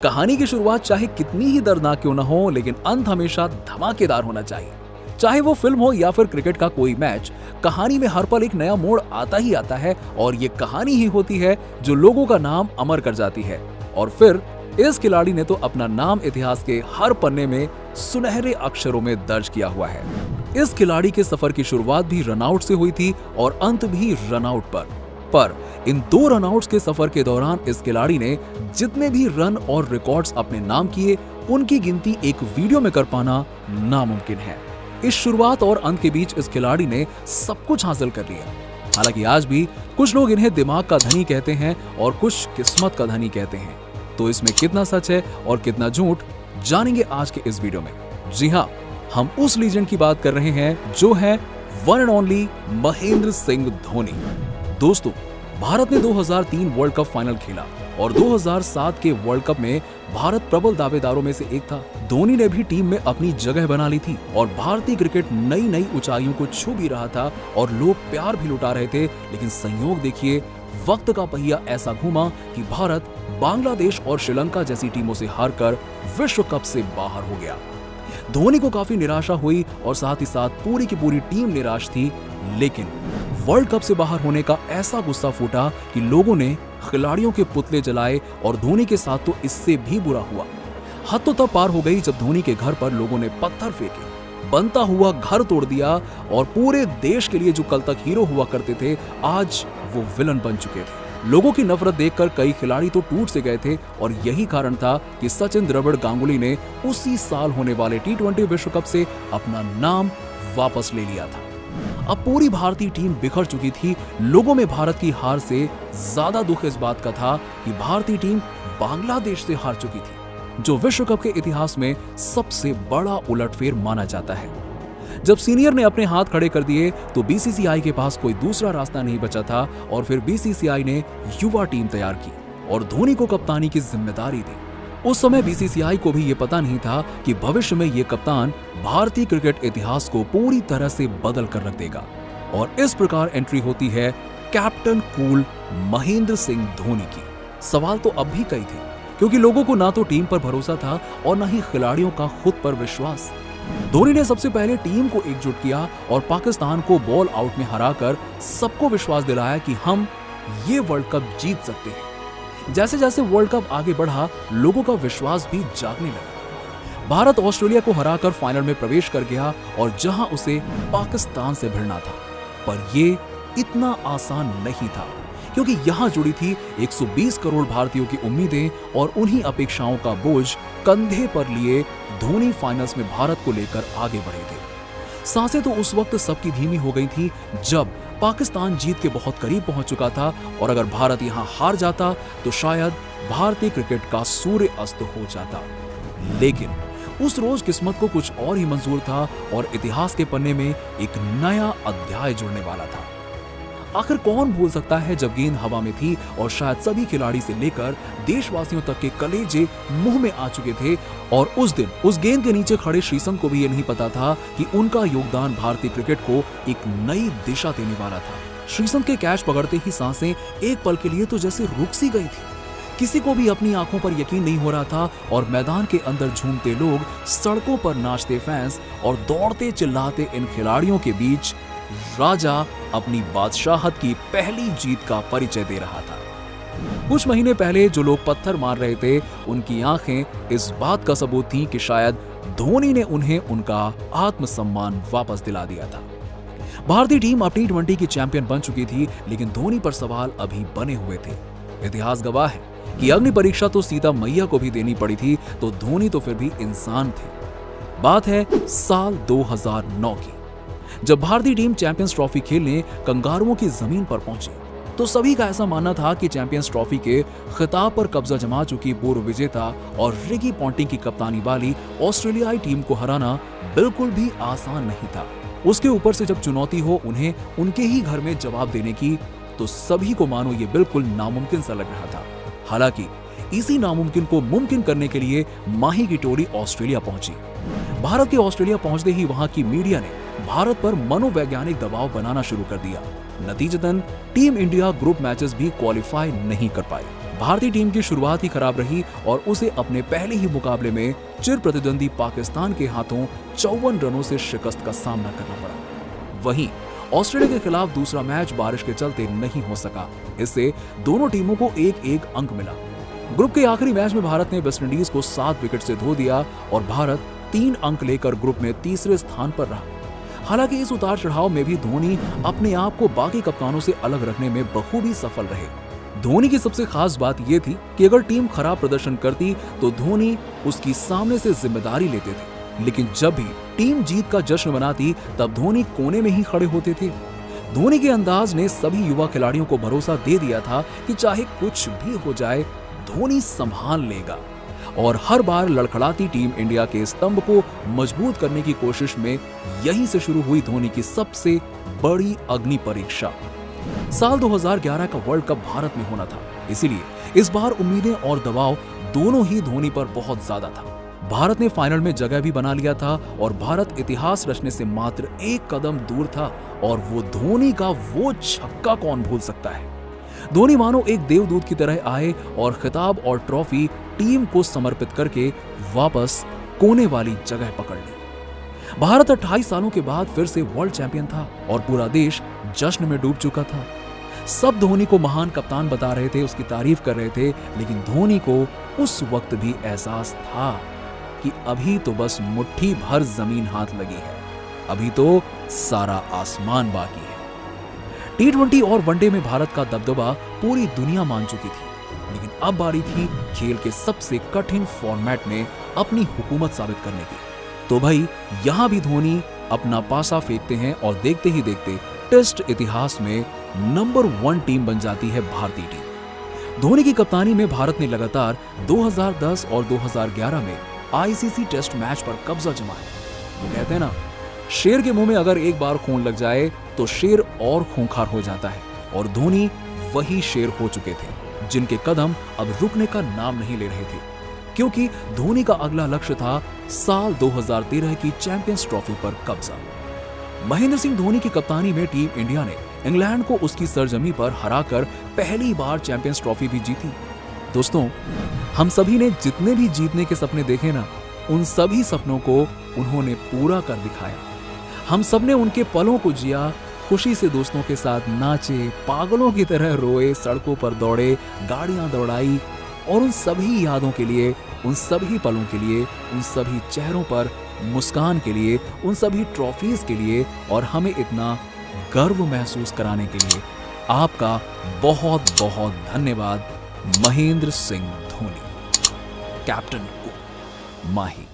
कहानी की शुरुआत चाहे कितनी ही दर्दनाक क्यों न हो, लेकिन अंत हमेशा धमाकेदार होना चाहिए। चाहे वो फिल्म हो या फिर क्रिकेट का कोई मैच, कहानी में हर पल एक नया मोड़ आता ही आता है और ये कहानी ही होती है जो लोगों का नाम अमर कर जाती है। और फिर इस खिलाड़ी ने तो अपना नाम इतिहास के हर पन्ने में सुनहरे अक्षरों में दर्ज किया हुआ है। इस खिलाड़ी के सफर की शुरुआत भी रनआउट से हुई थी और अंत भी रनआउट पर इन दो रनआउट्स के सफर के दौरान इस खिलाड़ी ने जितने भी रन और रिकॉर्ड्स अपने नाम किए, उनकी गिनती एक वीडियो में कर पाना नामुमकिन है। इस शुरुआत और अंत के बीच इस खिलाड़ी ने सब कुछ हासिल कर लिया। हालांकि आज भी कुछ लोग इन्हें दिमाग का धनी कहते हैं और कुछ किस्मत का धनी कहते हैं। तो इसमें कितना सच है और कितना झूठ, जानेंगे आज के इस वीडियो में। जी हाँ, हम उस लीजेंड की बात कर रहे हैं जो है one and only Mahendra Singh Dhoni. दोस्तों, भारत ने 2003 वर्ल्ड कप फाइनल खेला और 2007 के वर्ल्ड कप में भारत प्रबल दावेदारों में से एक था। धोनी ने भी टीम में अपनी जगह बना ली थी और भारतीय क्रिकेट नई नई ऊंचाइयों को छू भी रहा था और लोग प्यार भी लुटा रहे थे। लेकिन संयोग देखिए, वक्त का पहिया ऐसा घूमा कि भारत बांग्लादेश और श्रीलंका जैसी टीमों से हारकर विश्व कप से बाहर हो गया। धोनी को काफी निराशा हुई और साथ ही साथ पूरी की पूरी टीम निराश थी। लेकिन वर्ल्ड कप से बाहर होने का ऐसा गुस्सा फूटा कि लोगों ने खिलाड़ियों के पुतले जलाए और धोनी के साथ तो इससे भी बुरा हुआ। हद तो तब पार हो गई जब धोनी के घर पर लोगों ने पत्थर फेंके, बनता हुआ घर तोड़ दिया और पूरे देश के लिए जो कल तक हीरो हुआ करते थे, आज वो विलन बन चुके थे। लोगों की नफरत देखकर कई खिलाड़ी तो टूट से गए थे और यही कारण था कि सचिन द्रविड़ गांगुली ने उसी साल होने वाले T20 विश्व कप से अपना नाम वापस ले लिया था। अब पूरी भारतीय टीम बिखर चुकी थी। लोगों में भारत की हार से ज्यादा दुख इस बात का था कि भारतीय टीम बांग्लादेश से हार चुकी थी, जो विश्व कप के इतिहास में सबसे बड़ा उलटफेर माना जाता है। जब सीनियर ने अपने हाथ खड़े कर दिए तो बीसीसीआई के पास कोई दूसरा रास्ता नहीं बचा था और फिर बीसीसीआई ने युवा टीम तैयार की और धोनी को कप्तानी की जिम्मेदारी दी। उस समय बीसीसीआई को भी ये पता नहीं था कि भविष्य में ये कप्तान भारतीय क्रिकेट इतिहास को पूरी तरह से बदल कर रख देगा। और इस प्रकार एंट्री होती है कैप्टन कूल महेंद्र सिंह धोनी की। सवाल तो अब भी कई थे, क्योंकि लोगों को ना तो टीम पर भरोसा था और ना ही खिलाड़ियों का खुद पर विश्वास। धोनी ने सबसे पहले टीम को एकजुट किया और पाकिस्तान को बॉल आउट में हराकर सबको विश्वास दिलाया कि हम ये वर्ल्ड कप जीत सकते हैं। जैसे जैसे वर्ल्ड कप आगे बढ़ा, लोगों का विश्वास भी जागने लगा। भारत ऑस्ट्रेलिया को हराकर फाइनल में प्रवेश कर गया और जहां उसे पाकिस्तान से भिड़ना था, पर ये इतना आसान नहीं था, क्योंकि यहां जुड़ी थी 120 करोड़ भारतीयों की उम्मीदें और उन्हीं अपेक्षाओं का बोझ कंधे पर लिए धोनी फाइनल्स में भारत को लेकर आगे बढ़े थे। सांसें तो उस वक्त सबकी धीमी हो गई थी जब पाकिस्तान जीत के बहुत करीब पहुंच चुका था और अगर भारत यहां हार जाता तो शायद भारतीय क्रिकेट का सूर्य अस्त हो जाता। लेकिन उस रोज किस्मत को कुछ और ही मंजूर था और इतिहास के पन्ने में एक नया अध्याय जुड़ने वाला था। आखिर कौन भूल सकता है जब गेंद हवा में थी और शायद सभी खिलाड़ी से लेकर देशवासियों तक के कलेजे मुंह में आ चुके थे और उस दिन उस गेंद के नीचे खड़े श्रीसंत को भी ये नहीं पता था कि उनका योगदान भारतीय क्रिकेट को एक नई दिशा देने वाला था। श्रीसंत के कैच पकड़ते ही सांसें एक पल के लिए तो जैसे रुक सी गई थी। किसी को भी अपनी आंखों पर यकीन नहीं हो रहा था और मैदान के अंदर झूमते लोग, सड़कों पर नाचते फैंस और दौड़ते चिल्लाते इन खिलाड़ियों के बीच राजा अपनी बादशाहत की पहली जीत का परिचय दे रहा था। कुछ महीने पहले जो लोग पत्थर मार रहे थे, उनकी आंखें इस बात का सबूत थी कि शायद धोनी ने उन्हें उनका आत्मसम्मान वापस दिला दिया था। भारतीय टीम अब T20 की चैंपियन बन चुकी थी, लेकिन धोनी पर सवाल अभी बने हुए थे। इतिहास गवाह है कि अग्नि परीक्षा तो सीता मैया को भी देनी पड़ी थी, तो धोनी तो फिर भी इंसान थे। बात है साल 2009 की, जब भारतीय टीम चैंपियंस ट्रॉफी खेलने कंगारुओं की जमीन पर पहुंची तो सभी का ऐसा मानना था कि चैंपियंस ट्रॉफी के खिताब पर कब्जा जमा चुकी पूर्व विजेता और रिकी पॉन्टिंग की कप्तानी वाली ऑस्ट्रेलियाई टीम को हराना बिल्कुल भी आसान नहीं था। उसके ऊपर से जब चुनौती हो उन्हें उनके ही घर में जवाब देने की, तो सभी को मानो ये बिल्कुल नामुमकिन सा लग रहा था। हालांकि इसी नामुमकिन को मुमकिन करने के लिए माही की टोली ऑस्ट्रेलिया पहुंची। भारत के ऑस्ट्रेलिया पहुंचते ही वहां की मीडिया ने भारत पर मनोवैज्ञानिक दबाव बनाना शुरू कर दिया। नतीजतन टीम इंडिया ग्रुप मैचेस भी क्वालिफाई नहीं कर पाई। भारतीय टीम की शुरुआत ही खराब रही और उसे अपने पहले ही मुकाबले में चिर प्रतिद्वंदी पाकिस्तान के हाथों 54 रनों से शिकस्त का सामना करना पड़ा। वहीं ऑस्ट्रेलिया के खिलाफ दूसरा मैच बारिश के चलते नहीं हो सका। इससे दोनों टीमों को एक एक अंक मिला। ग्रुप के आखिरी मैच में भारत ने वेस्टइंडीज को 7 विकेट से धो दिया और भारत 3 अंक लेकर ग्रुप में तीसरे स्थान पर रहा। हालांकि इस उतार चढ़ाव में भी धोनी अपने आप को बाकी कप्तानों से अलग रखने में बखूबी सफल रहे। धोनी की सबसे खास बात यह थी कि अगर टीम खराब प्रदर्शन करती तो धोनी उसकी सामने से जिम्मेदारी लेते थे, लेकिन जब भी टीम जीत का जश्न मनाती तब धोनी कोने में ही खड़े होते थे। धोनी के अंदाज ने सभी युवा खिलाड़ियों को भरोसा दे दिया था कि चाहे कुछ भी हो जाए धोनी संभाल लेगा। और हर बार लड़खड़ाती टीम इंडिया के स्तंभ को मजबूत करने की कोशिश में यहीं से शुरू हुई धोनी की सबसे बड़ी अग्नि परीक्षा। साल 2011 का वर्ल्ड कप भारत में होना था, इसीलिए इस बार उम्मीदें और दबाव दोनों ही धोनी पर बहुत ज्यादा था। भारत ने फाइनल में जगह भी बना लिया था और भारत इतिहास रचने से मात्र एक कदम दूर था, और वो धोनी का वो छक्का कौन भूल सकता है। धोनी मानो एक देवदूत की तरह आए और खिताब और ट्रॉफी टीम को समर्पित करके वापस कोने वाली जगह पकड़ ली। भारत 28 सालों के बाद फिर से वर्ल्ड चैंपियन था और पूरा देश जश्न में डूब चुका था। सब धोनी को महान कप्तान बता रहे थे, उसकी तारीफ कर रहे थे, लेकिन धोनी को उस वक्त भी एहसास था कि अभी तो बस मुट्ठी भर जमीन हाथ लगी है, अभी तो सारा आसमान बाकी है। T20 और वनडे में भारत का दबदबा पूरी दुनिया मान चुकी थी, लेकिन अब बारी थी खेल के सबसे कठिन फॉर्मेट में अपनी हुकूमत साबित करने की। तो भाई यहां भी धोनी अपना पासा फेंकते हैं और देखते ही देखते टेस्ट इतिहास में नंबर 1 टीम बन जाती है भारतीय टीम। धोनी की कप्तानी में भारत ने लगातार 2010 और 2011 में आईसीसी टेस्ट मैच पर कब्जा जमाया। वो कहते हैं ना, शेर के मुंह में अगर एक बार खून लग जाए तो शेर और खूंखार हो जाता है, और धोनी वही शेर हो चुके थे जिनके कदम अब रुकने का नाम नहीं ले रहे थे, क्योंकि धोनी का अगला लक्ष्य था साल 2013 की चैंपियंस ट्रॉफी पर कब्जा। महेंद्र सिंह धोनी की कप्तानी में टीम इंडिया ने इंग्लैंड को उसकी सरजमी पर हराकर पहली बार चैंपियंस ट्रॉफी भी जीती। दोस्तों, हम सभी ने जितने भी जीतने के सपने देखे ना, उन सभी सपनों को उन्होंने पूरा कर दिखाया। हम सबने उनके पलों को जिया, खुशी से दोस्तों के साथ नाचे, पागलों की तरह रोए, सड़कों पर दौड़े, गाड़ियां दौड़ाई, और उन सभी यादों के लिए, उन सभी पलों के लिए, उन सभी चेहरों पर मुस्कान के लिए, उन सभी ट्रॉफीज के लिए और हमें इतना गर्व महसूस कराने के लिए आपका बहुत बहुत धन्यवाद। महेंद्र सिंह धोनी, कैप्टन को माही।